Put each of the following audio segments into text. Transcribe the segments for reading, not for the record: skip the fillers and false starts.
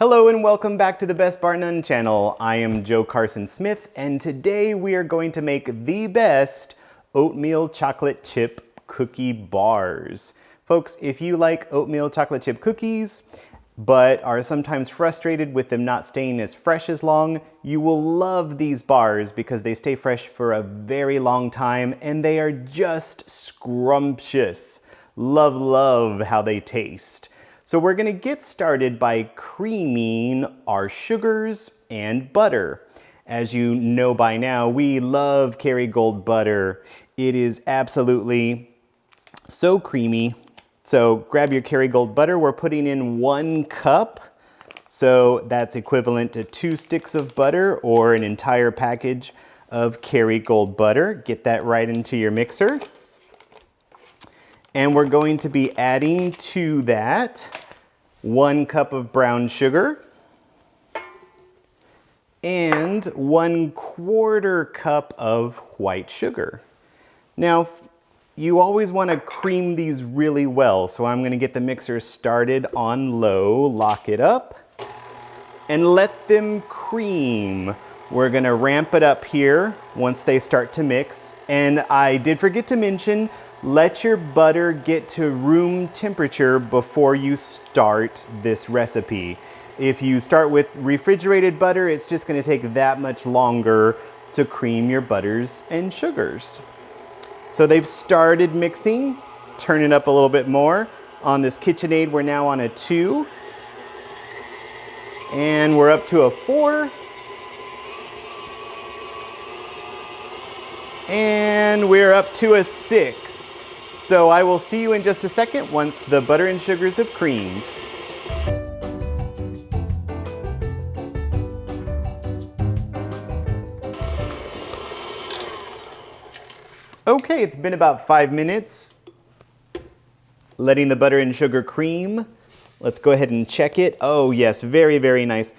Hello and welcome back to the Best Bar None channel. I am Joe Carson Smith and today we are going to make the best oatmeal chocolate chip cookie bars. Folks, if you like oatmeal chocolate chip cookies but are sometimes frustrated with them not staying as fresh as long, you will love these bars because they stay fresh for a very long time and they are just scrumptious. Love how they taste. So we're gonna get started by creaming our sugars and butter. As you know by now, we love Kerrygold butter. It is absolutely so creamy. So grab your Kerrygold butter. We're putting in 1 cup. So that's equivalent to 2 sticks of butter or an entire package of Kerrygold butter. Get that right into your mixer. And we're going to be adding to that 1 cup of brown sugar and 1/4 cup of white sugar. Now, you always want to cream these really well, so I'm going to get the mixer started on low, lock it up, and let them cream. We're going to ramp it up here once they start to mix. And I did forget to mention, let your butter get to room temperature before you start this recipe. If you start with refrigerated butter, it's just going to take that much longer to cream your butters and sugars. So they've started mixing. Turn it up a little bit more. On this KitchenAid, we're now on a 2. And we're up to a 4. And we're up to a 6. So I will see you in just a second once the butter and sugars have creamed. Okay, it's been about 5 minutes letting the butter and sugar cream. Let's go ahead and check it. Oh yes, very nice.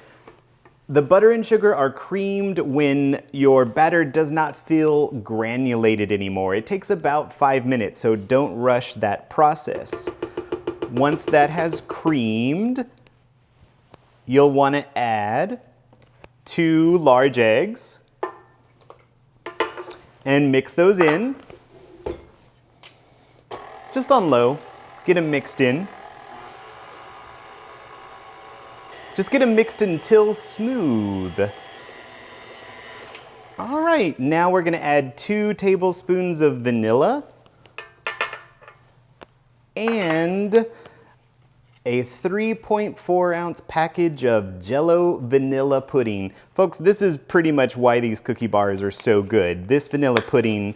The butter and sugar are creamed when your batter does not feel granulated anymore. It takes about 5 minutes, so don't rush that process. Once that has creamed, you'll want to add 2 large eggs and mix those in. Just on low, get them mixed in. Just get them mixed until smooth. All right, now we're gonna add 2 tablespoons of vanilla and a 3.4 ounce package of Jello vanilla pudding. Folks, this is pretty much why these cookie bars are so good. This vanilla pudding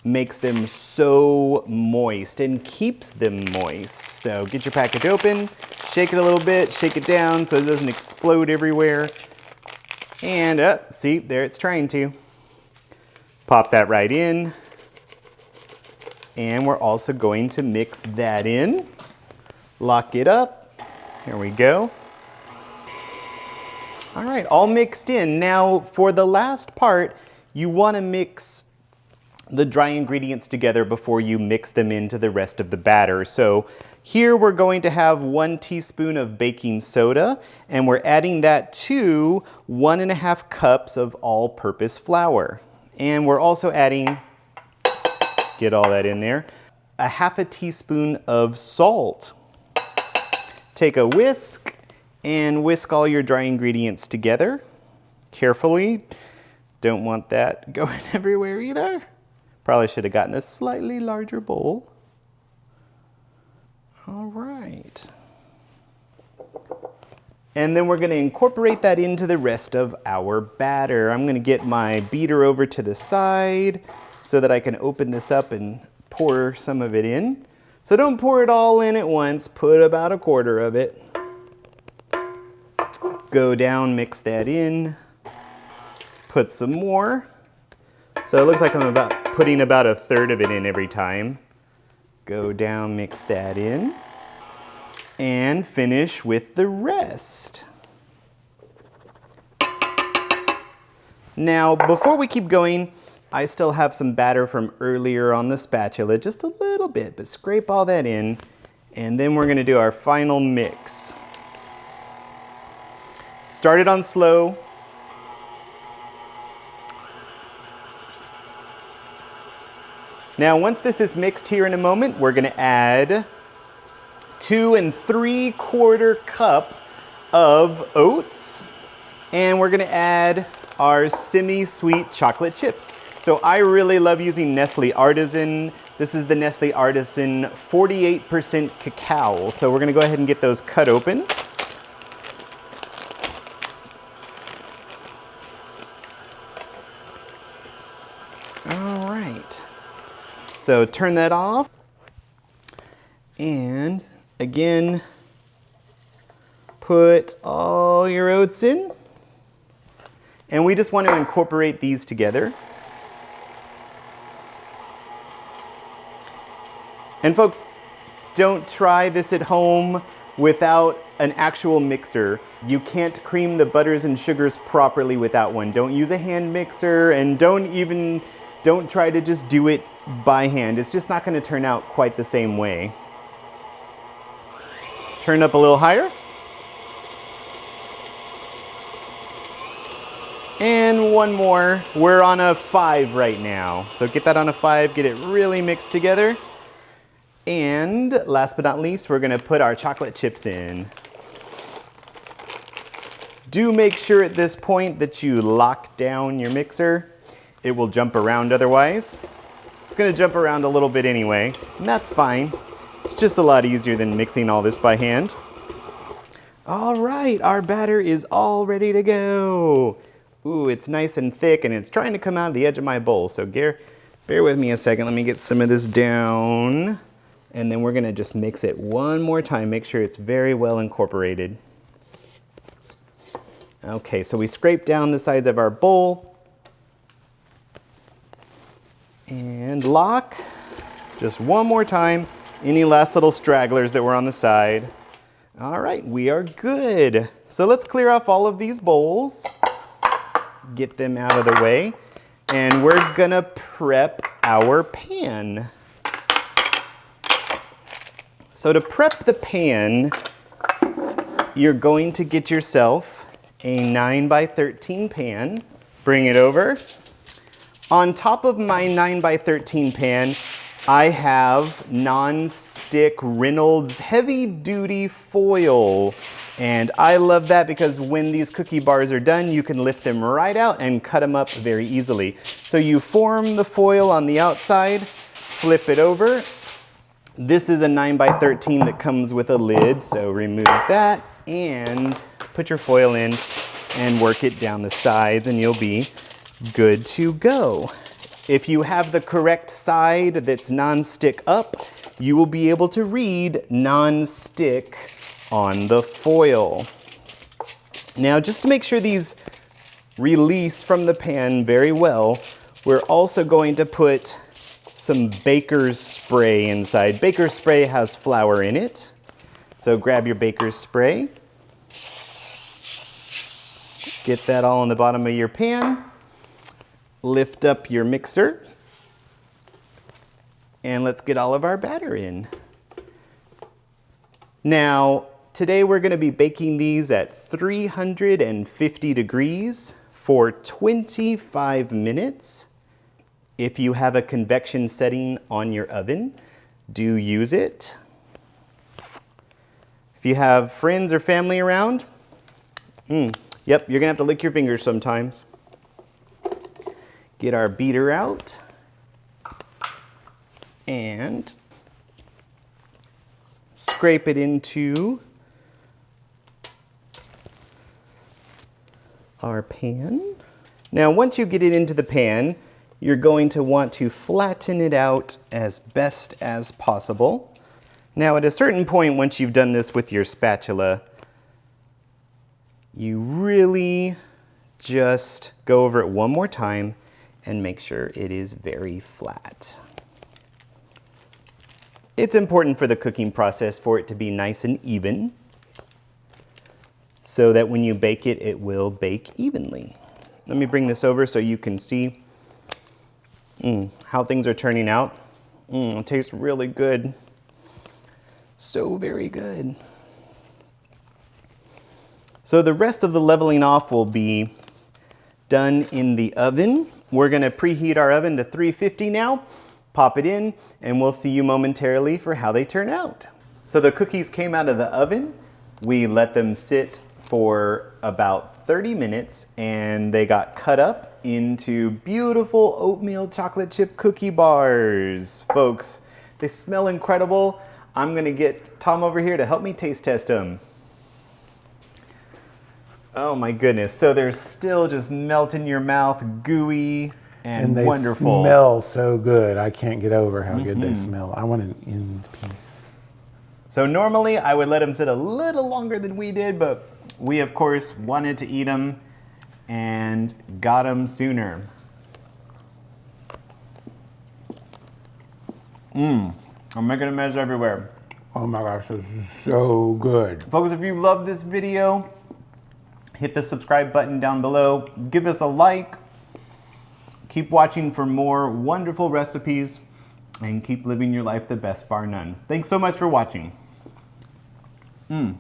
makes them so moist and keeps them moist. So get your package open, shake it a little bit, shake it down so it doesn't explode everywhere. And see, there it's trying to. Pop that right in. And we're also going to mix that in. Lock it up. Here we go. All right, all mixed in. Now for the last part, you want to mix the dry ingredients together before you mix them into the rest of the batter. So here we're going to have 1 teaspoon of baking soda, and we're adding that to 1.5 cups of all-purpose flour. And we're also adding, get all that in there, 1/2 teaspoon of salt. Take a whisk and whisk all your dry ingredients together carefully. Don't want that going everywhere either. Probably should have gotten a slightly larger bowl. All right. And then we're going to incorporate that into the rest of our batter. I'm going to get my beater over to the side so that I can open this up and pour some of it in. So don't pour it all in at once. Put about 1/4 of it. Go down, mix that in. Put some more. So it looks like I'm putting about 1/3 of it in every time. Go down, mix that in, and finish with the rest. Now, before we keep going, I still have some batter from earlier on the spatula, just a little bit, but scrape all that in, and then we're gonna do our final mix. Start it on slow. Now, once this is mixed here in a moment, we're gonna add 2 3/4 cup of oats, and we're gonna add our semi-sweet chocolate chips. So I really love using Nestle Artisan. This is the Nestle Artisan 48% cacao. So we're gonna go ahead and get those cut open. All right. So turn that off. And again, put all your oats in. And we just want to incorporate these together. And folks, don't try this at home without an actual mixer. You can't cream the butters and sugars properly without one. Don't use a hand mixer, and don't try to just do it by hand. It's just not going to turn out quite the same way. Turn up a little higher. And one more. We're on a 5 right now. So get that on a 5, get it really mixed together. And last but not least, we're gonna put our chocolate chips in. Do make sure at this point that you lock down your mixer. It will jump around otherwise. It's gonna jump around a little bit anyway, and that's fine. It's just a lot easier than mixing all this by hand. All right, our batter is all ready to go. Ooh, it's nice and thick, and it's trying to come out of the edge of my bowl. So bear with me a second. Let me get some of this down. And then we're gonna just mix it one more time. Make sure it's very well incorporated. Okay, so we scrape down the sides of our bowl. And lock. Just one more time. Any last little stragglers that were on the side. All right, we are good. So let's clear off all of these bowls. Get them out of the way. And we're gonna prep our pan. So to prep the pan, you're going to get yourself a 9x13 pan. Bring it over. On top of my 9x13 pan, I have non-stick Reynolds heavy-duty foil. And I love that because when these cookie bars are done, you can lift them right out and cut them up very easily. So you form the foil on the outside, flip it over. This is a 9x13 that comes with a lid, so remove that and put your foil in and work it down the sides and you'll be good to go. If you have the correct side that's non-stick up, you will be able to read non-stick on the foil. Now, just to make sure these release from the pan very well, we're also going to put some baker's spray inside. Baker's spray has flour in it. So grab your baker's spray. Get that all on the bottom of your pan. Lift up your mixer. And let's get all of our batter in. Now, today we're gonna be baking these at 350 degrees for 25 minutes. If you have a convection setting on your oven, do use it. If you have friends or family around, yep, you're gonna have to lick your fingers sometimes. Get our beater out and scrape it into our pan. Now, once you get it into the pan, you're going to want to flatten it out as best as possible. Now, at a certain point, once you've done this with your spatula, you really just go over it one more time and make sure it is very flat. It's important for the cooking process for it to be nice and even so that when you bake it, it will bake evenly. Let me bring this over so you can see how things are turning out. It tastes really good. So very good. So the rest of the leveling off will be done in the oven. We're gonna preheat our oven to 350 now, pop it in, and we'll see you momentarily for how they turn out. So the cookies came out of the oven. We let them sit for about 30 minutes and they got cut up into beautiful oatmeal chocolate chip cookie bars. Folks, they smell incredible. I'm gonna get Tom over here to help me taste test them. Oh my goodness, so they're still just melt in your mouth, gooey and they wonderful. Smell so good. I can't get over how good they smell. I want an end piece. So normally I would let them sit a little longer than we did, but we of course wanted to eat them and got them sooner. I'm making a mess everywhere. Oh my gosh, this is so good. Folks, if you love this video, hit the subscribe button down below. Give us a like. Keep watching for more wonderful recipes and keep living your life the best, bar none. Thanks so much for watching.